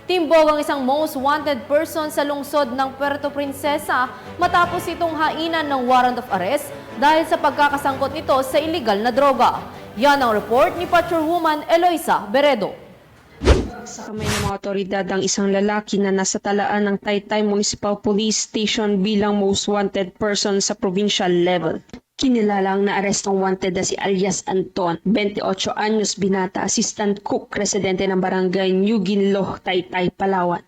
Timbog ang isang most wanted person sa lungsod ng Puerto Princesa matapos itong hainan ng warrant of arrest dahil sa pagkakasangkot nito sa illegal na droga. Yan ang report ni Patrolwoman Eloisa Beredo. Sa kamay ng mga otoridad ang isang lalaki na nasa talaan ng Taytay Municipal Police Station bilang most wanted person sa provincial level. Kinilala ang naarestong wanted na si alias Anton, 28 anyos binata, assistant cook, residente ng barangay New Ginloh, Taytay, Palawan.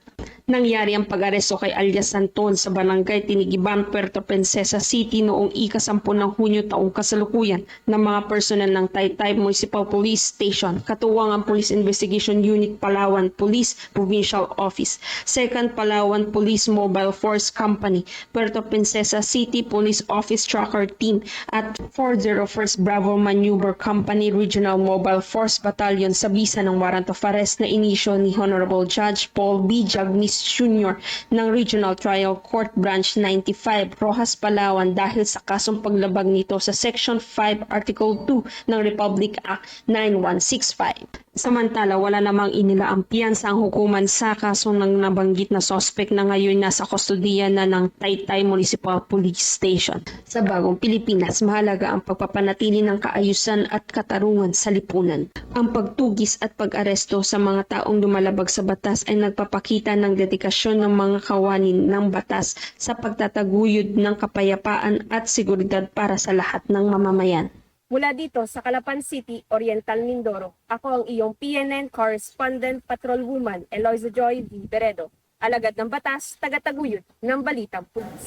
Nangyari ang pag-aresto kay alias Anton sa barangay Tinigiban, Puerto Princesa City noong ika-10 ng Hunyo taong kasalukuyan ng mga personel ng Taytay Municipal Police Station, katuwang ang Police Investigation Unit Palawan Police Provincial Office, 2nd Palawan Police Mobile Force Company, Puerto Princesa City Police Office Tracker Team at 401st Bravo Maneuver Company Regional Mobile Force Battalion sa bisa ng warrant of arrest na inisyo ni Honorable Judge Paul B. Jagnis Jr. ng Regional Trial Court Branch 95, Rojas, Palawan dahil sa kasong paglabag nito sa Section 5, Article 2 ng Republic Act 9165. Samantala, wala namang inilaang piyansa ang hukuman sa kaso ng nabanggit na sospek na ngayon nasa kustodiya na ng Taytay Municipal Police Station. Sa bagong Pilipinas, mahalaga ang pagpapanatili ng kaayusan at katarungan sa lipunan. Ang pagtugis at pag-aresto sa mga taong lumalabag sa batas ay nagpapakita ng dedikasyon ng mga kawani ng batas sa pagtataguyod ng kapayapaan at seguridad para sa lahat ng mamamayan. Mula dito sa Calapan City, Oriental Mindoro, ako ang iyong PNN Correspondent Patrolwoman Eloisa Joy V. Beredo, alagad ng batas, tagataguyod ng Balitang Pulis.